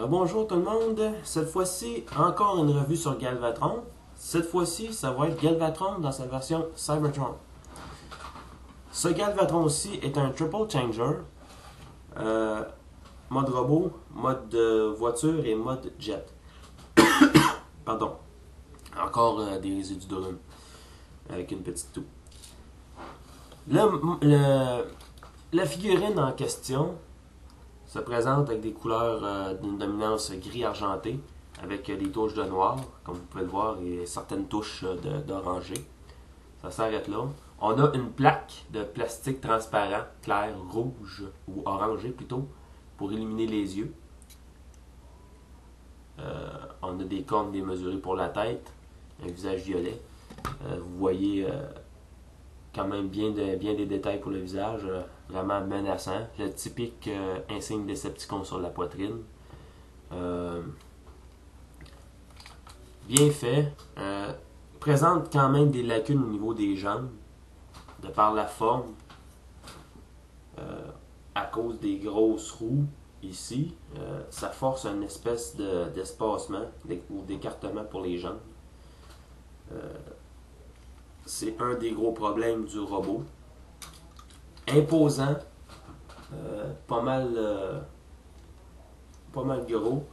Bonjour tout le monde, cette fois-ci encore une revue sur Galvatron. Cette fois-ci ça va être Galvatron dans sa version Cybertron. Ce Galvatron-ci est un triple changer, mode robot, mode voiture et mode jet. Pardon, encore des résidus de rhume avec une petite toux. La figurine en question se présente avec des couleurs d'une dominance gris argenté, avec des touches de noir, comme vous pouvez le voir, et certaines touches d'orangé. Ça s'arrête là. On a une plaque de plastique transparent, clair, rouge, ou orangé plutôt, pour illuminer les yeux. On a des cornes démesurées pour la tête, un visage violet. Vous voyez quand même bien des détails pour le visage, vraiment menaçant. Le typique insigne Decepticon sur la poitrine. Bien fait. Présente quand même des lacunes au niveau des jambes, de par la forme, à cause des grosses roues ici. Ça force une espèce d'espacement ou d'écartement pour les jambes. C'est un des gros problèmes du robot. Imposant, pas mal gros.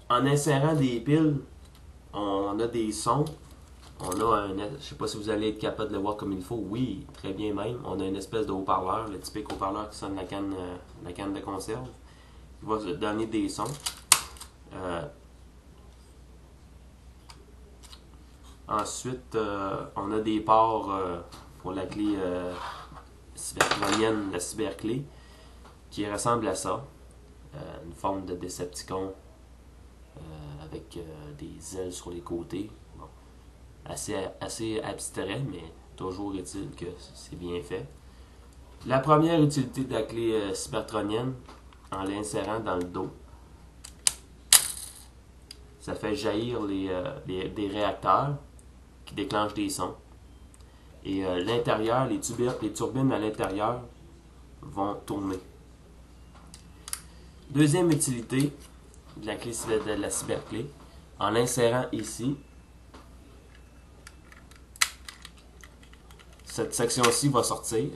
En insérant des piles, on a des sons. On a je sais pas si vous allez être capable de le voir comme il faut. Oui, très bien même. On a une espèce de haut-parleur, le typique haut-parleur qui sonne la canne de conserve. Il va donner des sons. Ensuite, on a des ports pour la clé cybertronienne, la cyberclé, qui ressemble à ça. Une forme de Decepticon avec des ailes sur les côtés. Bon. Assez abstrait, mais toujours est-il que c'est bien fait. La première utilité de la clé cybertronienne, en l'insérant dans le dos, ça fait jaillir des réacteurs qui déclenchent des sons. Et l'intérieur, les turbines à l'intérieur vont tourner. Deuxième utilité de la cyberclé, en l'insérant ici, cette section-ci va sortir.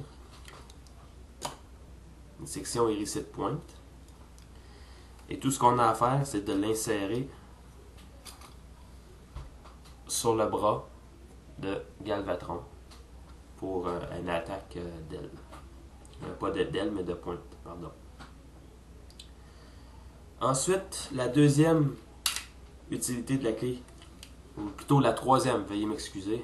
Une section hérissée de pointe. Et tout ce qu'on a à faire, c'est de l'insérer sur le bras de Galvatron pour une attaque d'aile. Pas d'aile, mais de pointe, pardon. Ensuite, la deuxième utilité de la clé, ou plutôt la troisième, veuillez m'excuser.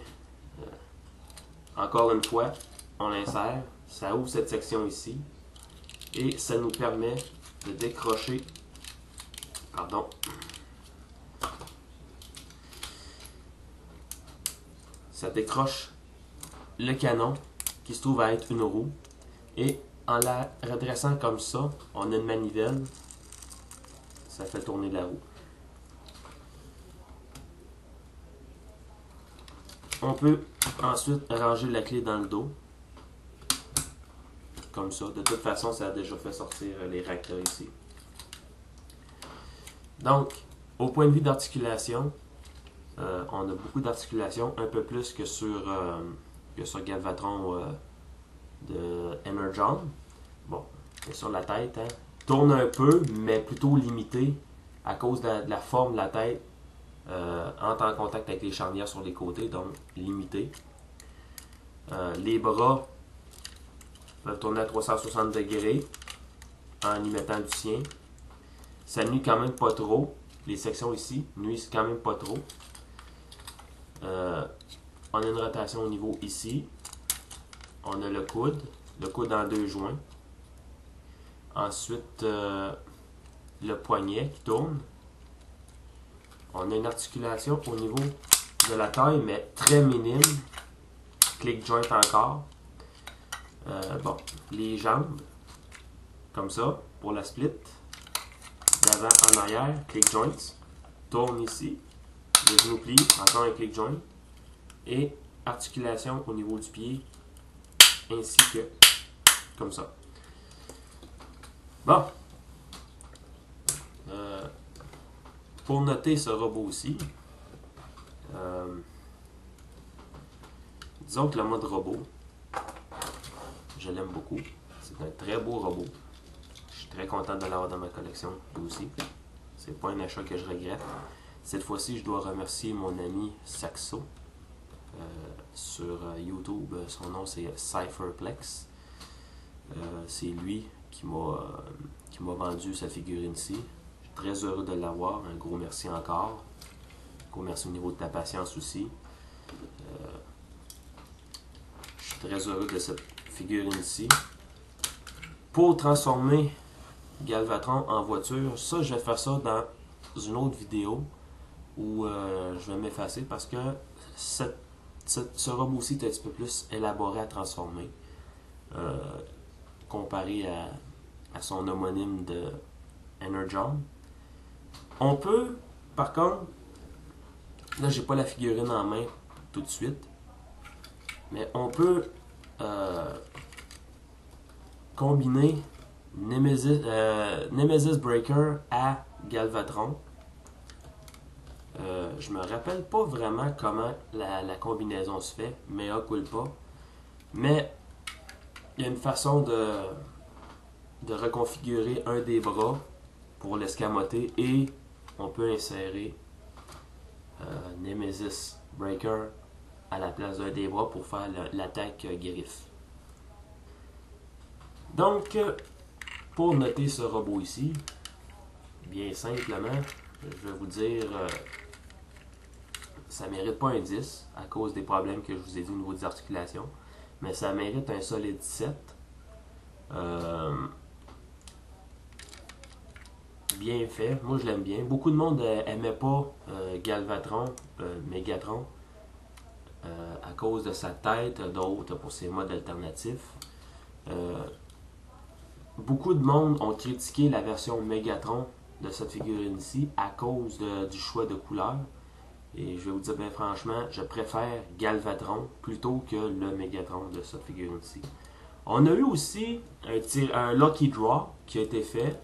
Encore une fois, on l'insère, ça ouvre cette section ici, et ça nous permet de décrocher, ça décroche le canon qui se trouve à être une roue, et en la redressant comme ça, on a une manivelle, ça fait tourner la roue. On peut ensuite ranger la clé dans le dos, comme ça. De toute façon, ça a déjà fait sortir les réacteurs ici. Donc, au point de vue d'articulation, on a beaucoup d'articulation, un peu plus que sur Galvatron de Energon. Bon, c'est sur la tête, hein. Tourne un peu, mais plutôt limité à cause de la forme de la tête. Entre en contact avec les charnières sur les côtés, donc limité. Les bras peuvent tourner à 360 degrés en y mettant du sien. Ça nuit quand même pas trop. Les sections ici nuisent quand même pas trop. On a une rotation au niveau ici. On a le coude en deux joints. Ensuite, le poignet qui tourne. On a une articulation au niveau de la taille, mais très minime. Click joint encore. Bon, les jambes, comme ça, pour la split. D'avant en arrière, click joints. Tourne ici. Les genoux plient, encore un click joint. Et articulation au niveau du pied, ainsi que comme ça. Bon. Pour noter ce robot aussi, disons que le mode robot, je l'aime beaucoup. C'est un très beau robot. Je suis très content de l'avoir dans ma collection, lui aussi. C'est pas un achat que je regrette. Cette fois-ci, je dois remercier mon ami Saxo sur YouTube. Son nom, c'est Cypherplex. C'est lui qui m'a vendu cette figurine-ci. Je suis très heureux de l'avoir. Un gros merci encore. Un gros merci au niveau de ta patience aussi. Je suis très heureux de cette figurine-ci. Pour transformer Galvatron en voiture, ça, je vais faire ça dans une autre vidéo où je vais m'effacer parce que ce robot-ci est un petit peu plus élaboré à transformer comparé à son homonyme de Energon. On peut, par contre, là j'ai pas la figurine en main tout de suite, mais on peut combiner Nemesis Breaker à Galvatron. Je me rappelle pas vraiment comment la combinaison se fait, mais culpa. Mais il y a une façon de reconfigurer un des bras pour l'escamoter et on peut insérer Nemesis Breaker à la place d'un des bras pour faire l'attaque griffe. Donc, pour noter ce robot ici, bien simplement, je vais vous dire, ça ne mérite pas un 10 à cause des problèmes que je vous ai dit au niveau des articulations, mais ça mérite un solide 7. Bien fait, moi je l'aime bien. Beaucoup de monde n'aimait pas Galvatron, Megatron, à cause de sa tête, d'autres pour ses modes alternatifs. Beaucoup de monde ont critiqué la version Megatron de cette figurine-ci à cause du choix de couleur. Et je vais vous dire bien franchement, je préfère Galvatron plutôt que le Megatron de cette figurine-ci. On a eu aussi un Lucky Draw qui a été fait.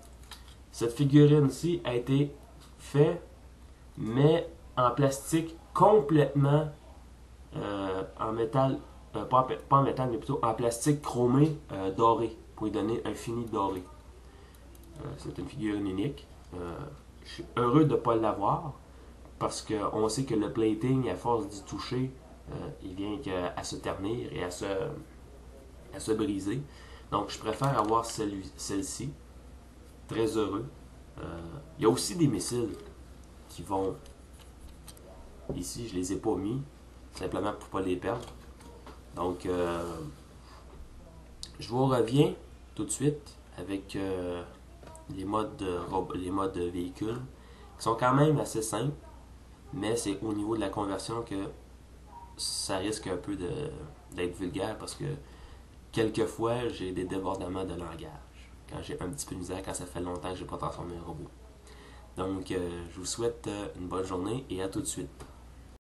Cette figurine-ci a été faite, mais en plastique complètement en métal, pas en métal, mais plutôt en plastique chromé doré, pour lui donner un fini doré. C'est une figurine unique. Je suis heureux de ne pas l'avoir, parce qu'on sait que le plating, à force d'y toucher, il vient à se ternir et à se briser. Donc je préfère avoir celle-ci. Très heureux. Il y a aussi des missiles qui vont... Ici, je les ai pas mis, simplement pour ne pas les perdre. Donc, je vous reviens tout de suite avec les modes de véhicule, qui sont quand même assez simples, mais c'est au niveau de la conversion que ça risque un peu d'être vulgaire, parce que quelquefois, j'ai des débordements de langage. Quand j'ai un petit peu de misère, quand ça fait longtemps que je n'ai pas transformé un robot. Donc, je vous souhaite une bonne journée et à tout de suite.